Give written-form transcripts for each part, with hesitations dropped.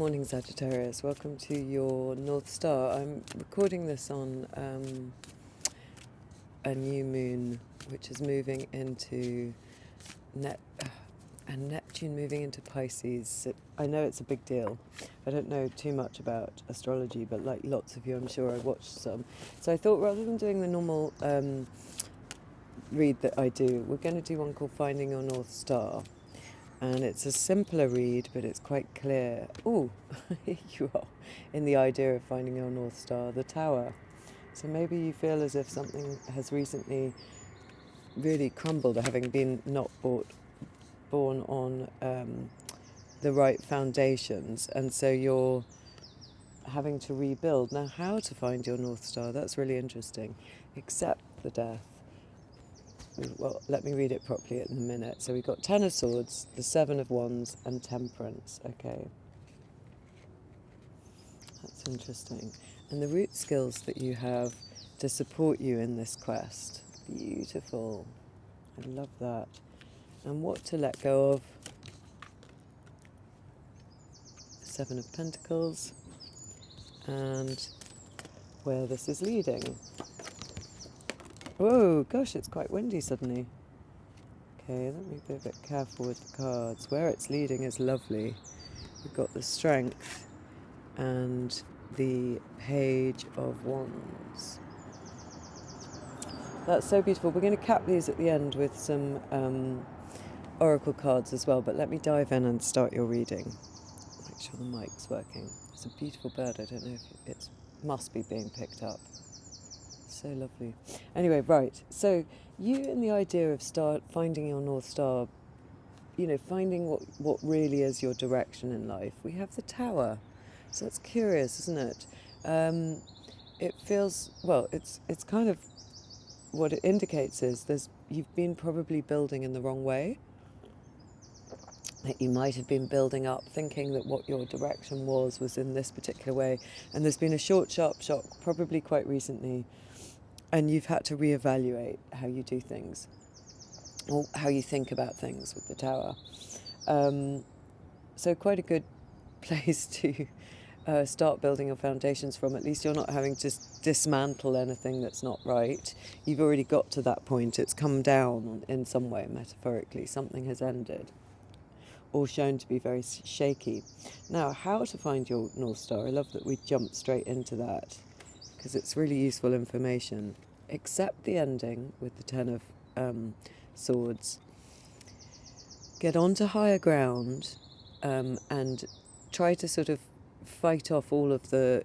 Morning Sagittarius, welcome to your North Star. I'm recording this on a new moon which is moving into and Neptune moving into Pisces. I know it's a big deal. I don't know too much about astrology, but like lots of you I'm sure I watched some. So I thought rather than doing the normal read that I do, we're going to do one called Finding Your North Star. And it's a simpler read, but it's quite clear. Oh, here you are, in the idea of finding your North Star, the Tower. So maybe you feel as if something has recently really crumbled, having been not born on the right foundations. And so you're having to rebuild. Now, how to find your North Star, that's really interesting. Accept the death. Well, let me read it properly in a minute. So we've got Ten of Swords, the Seven of Wands, and Temperance. Okay. That's interesting. And the root skills that you have to support you in this quest. Beautiful. I love that. And what to let go of. Seven of Pentacles. And where this is leading. Whoa, gosh, it's quite windy suddenly. Okay, let me be a bit careful with the cards. Where it's leading is lovely. We've got the Strength and the Page of Wands. That's so beautiful. We're going to cap these at the end with some oracle cards as well, but let me dive in and start your reading. Make sure the mic's working. It's a beautiful bird. I don't know if it must be being picked up. So lovely. Anyway, right. So you in the idea of finding your North Star, finding what really is your direction in life. We have the Tower. So it's curious, isn't it? It feels, well, it's kind of, what it indicates is you've been probably building in the wrong way. That you might have been building up thinking that what your direction was in this particular way. And there's been a short, sharp shock, probably quite recently, and you've had to reevaluate how you do things or how you think about things with the Tower. So quite a good place to start building your foundations from. At least you're not having to dismantle anything that's not right. You've already got to that point. It's come down in some way, metaphorically. Something has ended or shown to be very shaky. Now, how to find your North Star? I love that we jumped straight into that, because it's really useful information. Accept the ending with the Ten of Swords. Get onto higher ground and try to sort of fight off all of the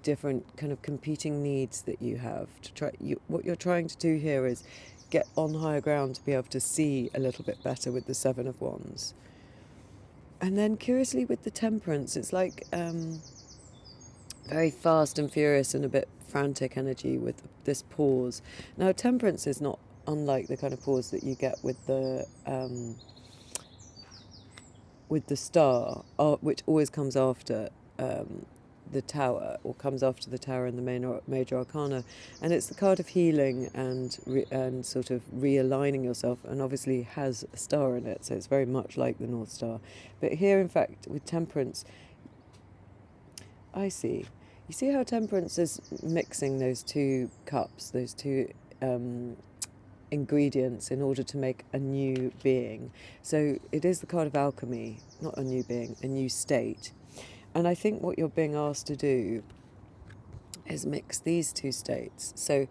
different kind of competing needs that you have. What you're trying to do here is get on higher ground to be able to see a little bit better with the Seven of Wands. And then curiously with the Temperance, it's like very fast and furious and a bit frantic energy with this pause. Now, Temperance is not unlike the kind of pause that you get with the Star, which always comes after the Tower, or comes after the Tower in the major arcana, and it's the card of healing and sort of realigning yourself, and obviously has a star in it, so it's very much like the North Star. But here, in fact, with Temperance, I see. You see how Temperance is mixing those two cups, those two ingredients in order to make a new being. So it is the card of alchemy, not a new being, a new state. And I think what you're being asked to do is mix these two states. So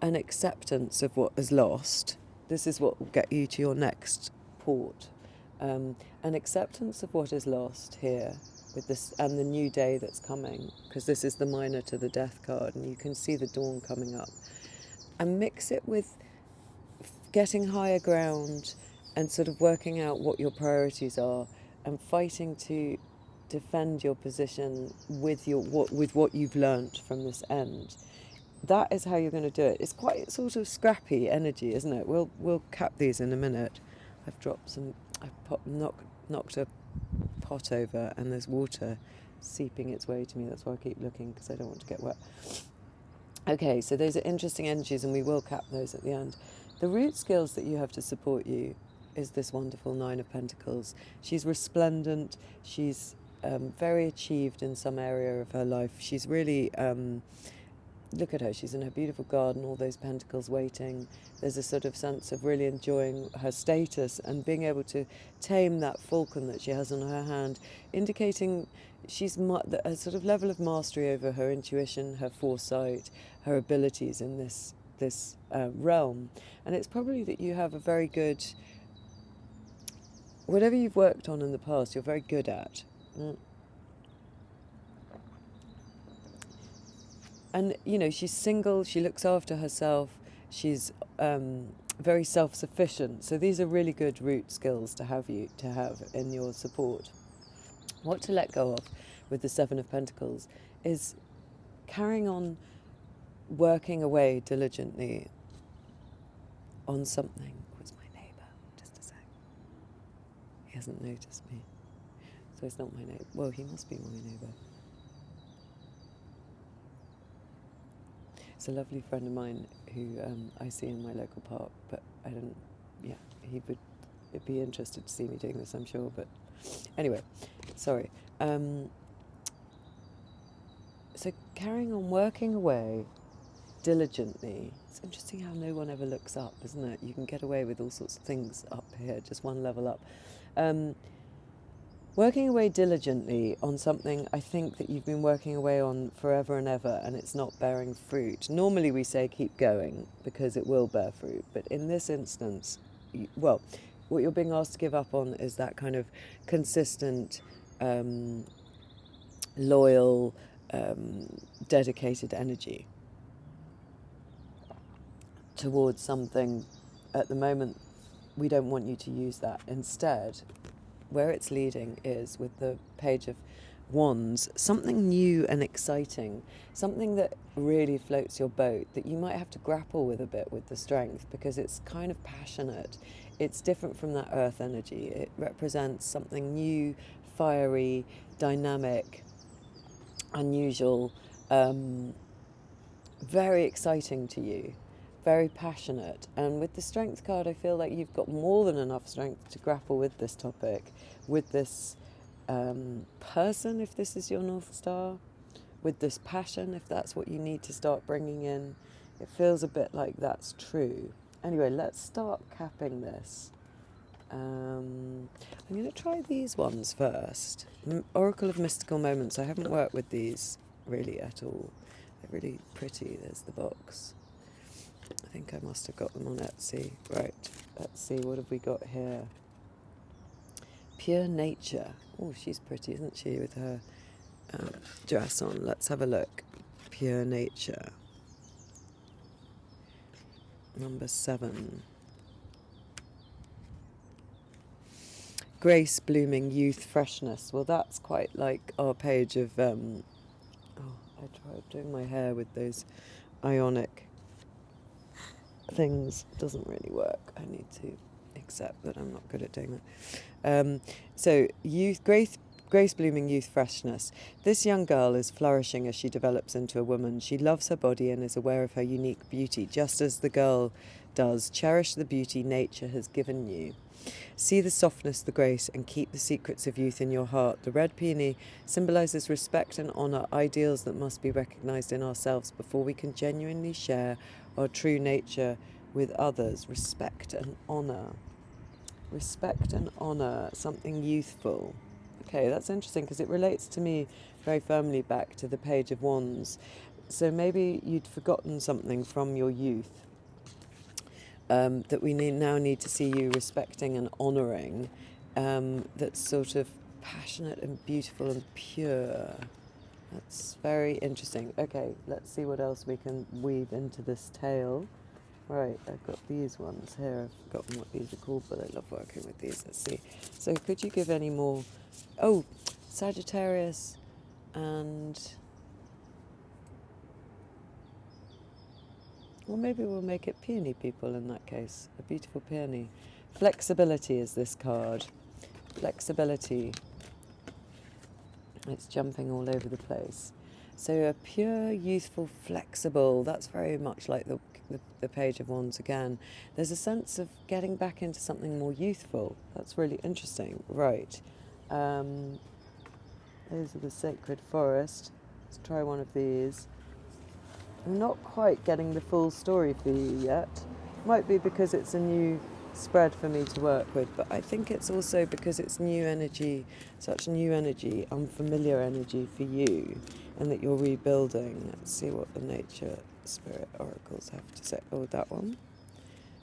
an acceptance of what is lost. This is what will get you to your next port. An acceptance of what is lost here with this and the new day that's coming, because this is the minor to the Death card, and you can see the dawn coming up. And mix it with getting higher ground and sort of working out what your priorities are and fighting to defend your position with what you've learnt from this end. That is how you're going to do it. It's quite sort of scrappy energy, isn't it? We'll cap these in a minute. I've knocked a pot over, and there's water seeping its way to me. That's why I keep looking, because I don't want to get wet. Okay, so those are interesting energies, and we will cap those at the end. The root skills that you have to support you is this wonderful Nine of Pentacles. She's resplendent. She's very achieved in some area of her life. She's really, look at her, she's in her beautiful garden, all those pentacles waiting. There's a sort of sense of really enjoying her status and being able to tame that falcon that she has on her hand, indicating she's a sort of level of mastery over her intuition, her foresight, her abilities in this realm. And it's probably that you have a very good, whatever you've worked on in the past, you're very good at. And, you know, she's single, she looks after herself, she's very self-sufficient. So these are really good root skills to have in your support. What to let go of with the Seven of Pentacles is carrying on working away diligently on something. Where's my neighbour? Just a sec. He hasn't noticed me. So it's not my neighbour. Well, he must be my neighbour. It's a lovely friend of mine who I see in my local park, but I don't, yeah, he'd be interested to see me doing this, I'm sure, but anyway, sorry. So carrying on working away diligently. It's interesting how no one ever looks up, isn't it? You can get away with all sorts of things up here, just one level up. Working away diligently on something I think that you've been working away on forever and ever, and it's not bearing fruit. Normally we say keep going because it will bear fruit, but in this instance, well, what you're being asked to give up on is that kind of consistent, loyal, dedicated energy towards something. At the moment, we don't want you to use that. Instead, where it's leading is with the Page of Wands, something new and exciting, something that really floats your boat, that you might have to grapple with a bit with the Strength, because it's kind of passionate. It's different from that earth energy. It represents something new, fiery, dynamic, unusual, very exciting to you, very passionate. And with the Strength card, I feel like you've got more than enough strength to grapple with this topic, with this person, if this is your North Star, with this passion, if that's what you need to start bringing in. It feels a bit like that's true. Anyway, let's start capping this. I'm going to try these ones first. Oracle of Mystical Moments. I haven't worked with these really at all. They're really pretty. There's the box. I think I must have got them on Etsy. Right, let's see, what have we got here? Pure Nature. Oh, she's pretty, isn't she, with her dress on. Let's have a look. Pure Nature. Number 7. Grace, Blooming, Youth, Freshness. Well, that's quite like our page of... I tried doing my hair with those ionic things. Doesn't really work. I need to accept that I'm not good at doing that. So youth, grace blooming, youth, freshness. This young girl is flourishing as she develops into a woman. She loves her body and is aware of her unique beauty, just as the girl does. Cherish the beauty nature has given you. See the softness, the grace, and keep the secrets of youth in your heart. The red peony symbolises respect and honour, ideals that must be recognised in ourselves before we can genuinely share our true nature with others. Respect and honour. Respect and honour, something youthful. Okay, that's interesting because it relates to me very firmly back to the Page of Wands. So maybe you'd forgotten something from your youth that we now need to see you respecting and honouring, that's sort of passionate and beautiful and pure. That's very interesting. Okay, let's see what else we can weave into this tale. Right, I've got these ones here. I've forgotten what these are called, but I love working with these. Let's see. So could you give any more? Oh, Sagittarius and... Well, maybe we'll make it peony people in that case. A beautiful peony. Flexibility is this card. Flexibility. It's jumping all over the place. So a pure, youthful, flexible. That's very much like the Page of Wands again. There's a sense of getting back into something more youthful. That's really interesting. Right. Those are the Sacred Forest. Let's try one of these. I'm not quite getting the full story for you yet. Might be because it's a new spread for me to work with, but I think it's also because it's new energy, such new energy, unfamiliar energy for you, and that you're rebuilding. Let's see what the nature spirit oracles have to say. Oh, that one.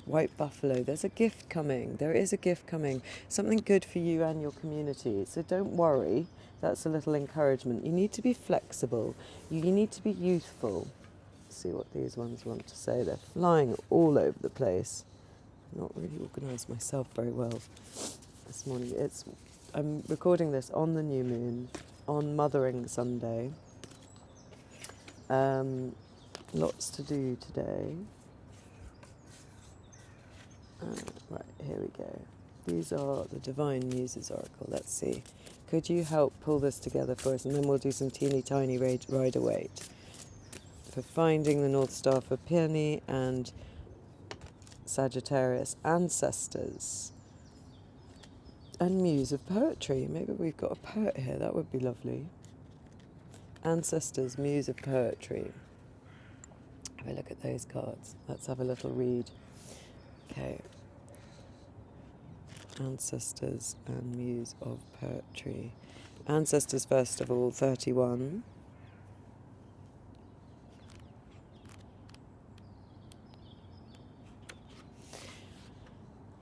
White buffalo. There's a gift coming. There is a gift coming. Something good for you and your community. So don't worry. That's a little encouragement. You need to be flexible. You need to be youthful. Let's see what these ones want to say. They're flying all over the place. I'm not really organised myself very well this morning. I'm recording this on the new moon, on Mothering Sunday. Lots to do today. Right, here we go. These are the Divine Muses Oracle. Let's see. Could you help pull this together for us? And then we'll do some teeny tiny rider Waite. For finding the North Star for Peony and Sagittarius ancestors. And Muse of Poetry. Maybe we've got a poet here. That would be lovely. Ancestors, Muse of Poetry. Have a look at those cards. Let's have a little read. Okay. Ancestors and Muse of Poetry. Ancestors, first of all, 31.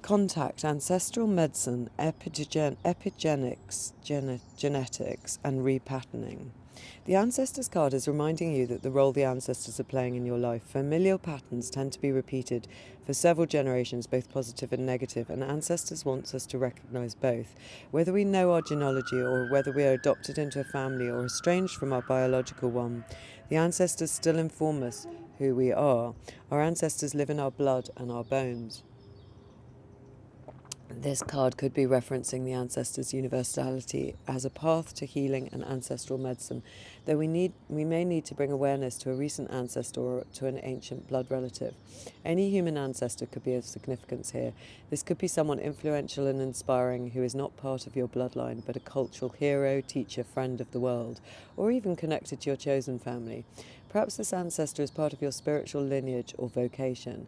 Contact, ancestral medicine, epigenetics, genetics, and repatterning. The Ancestors card is reminding you that the role the ancestors are playing in your life. Familial patterns tend to be repeated for several generations, both positive and negative, and Ancestors wants us to recognise both. Whether we know our genealogy or whether we are adopted into a family or estranged from our biological one, the ancestors still inform us who we are. Our ancestors live in our blood and our bones. This card could be referencing the ancestors' universality as a path to healing and ancestral medicine, though we may need to bring awareness to a recent ancestor or to an ancient blood relative. Any human ancestor could be of significance here. This could be someone influential and inspiring who is not part of your bloodline, but a cultural hero, teacher, friend of the world, or even connected to your chosen family. Perhaps this ancestor is part of your spiritual lineage or vocation.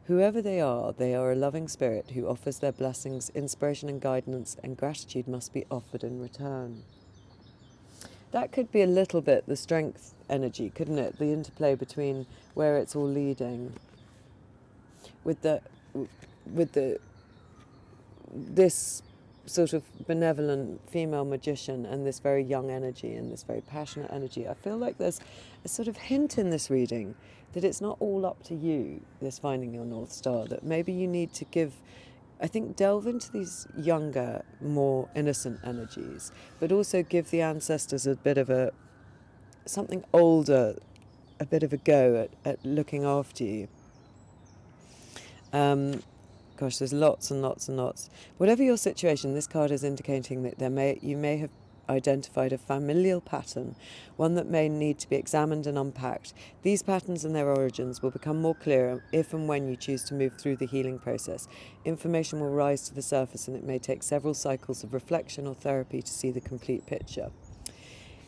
Whoever they are a loving spirit who offers their blessings, inspiration and guidance, and gratitude must be offered in return. That could be a little bit the strength energy, couldn't it? The interplay between where it's all leading with this sort of benevolent female magician and this very young energy and this very passionate energy. I feel like there's a sort of hint in this reading that it's not all up to you, this finding your North Star, that maybe you need to delve into these younger, more innocent energies, but also give the ancestors a bit of something older, a bit of a go at looking after you. Gosh, there's lots and lots and lots. Whatever your situation, this card is indicating that you may have identified a familial pattern, one that may need to be examined and unpacked. These patterns and their origins will become more clear if and when you choose to move through the healing process. Information will rise to the surface, and it may take several cycles of reflection or therapy to see the complete picture.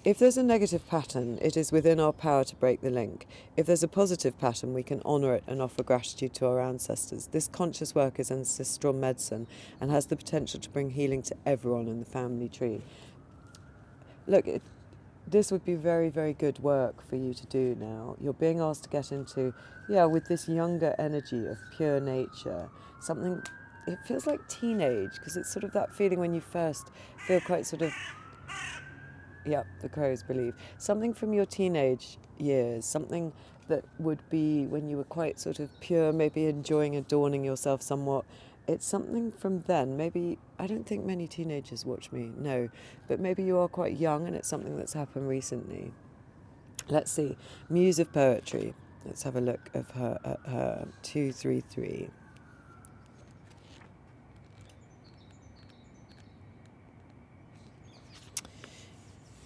If there's a negative pattern, it is within our power to break the link. If there's a positive pattern, we can honour it and offer gratitude to our ancestors. This conscious work is ancestral medicine and has the potential to bring healing to everyone in the family tree. Look, this would be very, very good work for you to do now. You're being asked to get into, with this younger energy of pure nature, something, it feels like teenage, because it's sort of that feeling when you first feel quite sort of, the crows believe. Something from your teenage years, something that would be when you were quite sort of pure, maybe enjoying adorning yourself somewhat. It's something from then. Maybe, I don't think many teenagers watch me, no, but maybe you are quite young and it's something that's happened recently. Let's see, Muse of Poetry. Let's have a look at her 233.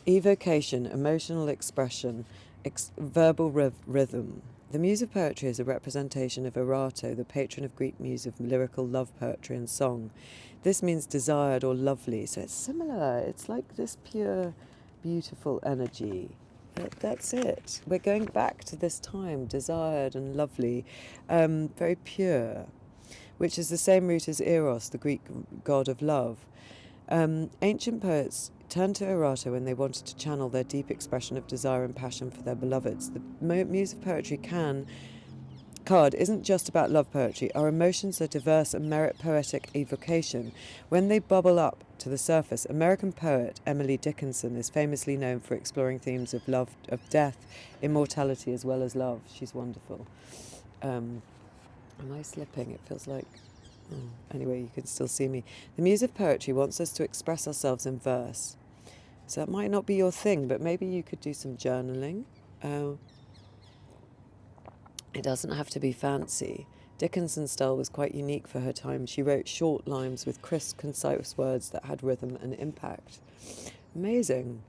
Evocation, emotional expression, verbal rhythm. The Muse of Poetry is a representation of Erato, the patron of Greek muse of lyrical love poetry and song. This means desired or lovely, so it's similar. It's like this pure beautiful energy. That's it. We're going back to this time, desired and lovely, very pure, which is the same root as Eros, the Greek god of love. Ancient poets turned to errata when they wanted to channel their deep expression of desire and passion for their beloveds. The muse of poetry card isn't just about love poetry. Our emotions are diverse and merit poetic evocation. When they bubble up to the surface, American poet Emily Dickinson is famously known for exploring themes of love, of death, immortality, as well as love. She's wonderful. Am I slipping? It feels like... Oh, anyway, you can still see me. The muse of poetry wants us to express ourselves in verse. So that might not be your thing, but maybe you could do some journaling. It doesn't have to be fancy. Dickinson's style was quite unique for her time. She wrote short lines with crisp, concise words that had rhythm and impact. Amazing.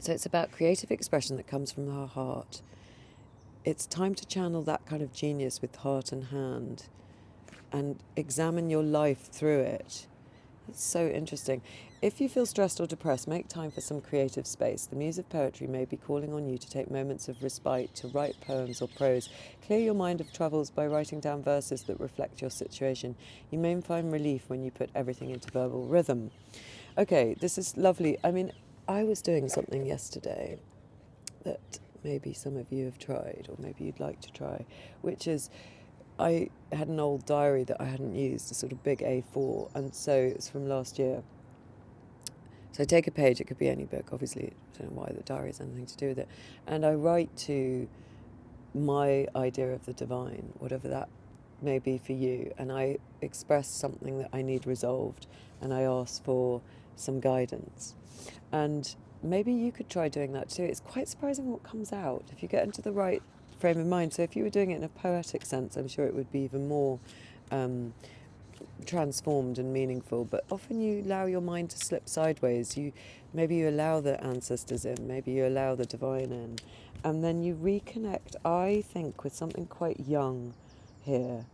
So it's about creative expression that comes from her heart. It's time to channel that kind of genius with heart and hand and examine your life through it. It's so interesting. If you feel stressed or depressed, make time for some creative space. The muse of poetry may be calling on you to take moments of respite, to write poems or prose. Clear your mind of troubles by writing down verses that reflect your situation. You may find relief when you put everything into verbal rhythm. Okay, this is lovely. I mean, I was doing something yesterday that maybe some of you have tried, or maybe you'd like to try, which is... I had an old diary that I hadn't used, a sort of big A4, and so it's from last year. So I take a page, it could be any book, obviously, I don't know why the diary has anything to do with it, and I write to my idea of the divine, whatever that may be for you, and I express something that I need resolved, and I ask for some guidance. And maybe you could try doing that too. It's quite surprising what comes out if you get into the right frame of mind. So if you were doing it in a poetic sense, I'm sure it would be even more transformed and meaningful. But often you allow your mind to slip sideways. Maybe you allow the ancestors in, maybe you allow the divine in, and then you reconnect, I think, with something quite young here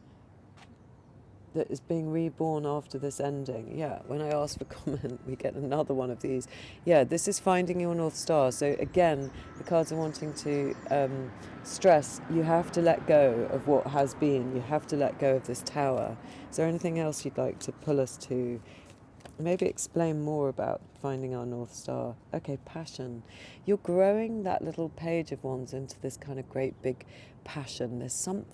that is being reborn after this ending. Yeah, when I ask for comment, we get another one of these. Yeah, this is finding your North Star. So again, the cards are wanting to stress, you have to let go of what has been. You have to let go of this tower. Is there anything else you'd like to pull us to? Maybe explain more about finding our North Star. Okay, passion. You're growing that little page of wands into this kind of great big passion. There's some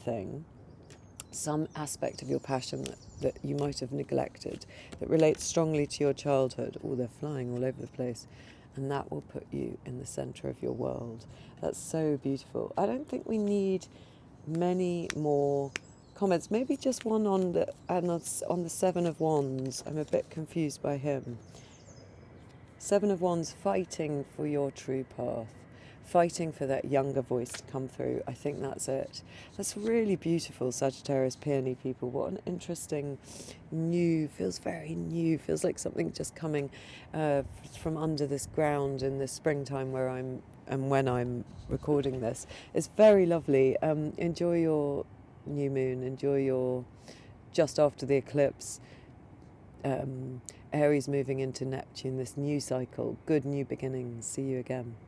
aspect of your passion that you might have neglected, that relates strongly to your childhood. Oh, they're flying all over the place. And that will put you in the centre of your world. That's so beautiful. I don't think we need many more comments. Maybe just one on the Seven of Wands. I'm a bit confused by him. Seven of Wands, fighting for your true path. Fighting for that younger voice to come through. I think that's it. That's really beautiful, Sagittarius Peony people. What an interesting feels very new, feels like something just coming from under this ground in the springtime when I'm recording this. It's very lovely. Enjoy your new moon, enjoy your just after the eclipse. Aries moving into Neptune, this new cycle, good new beginnings. See you again.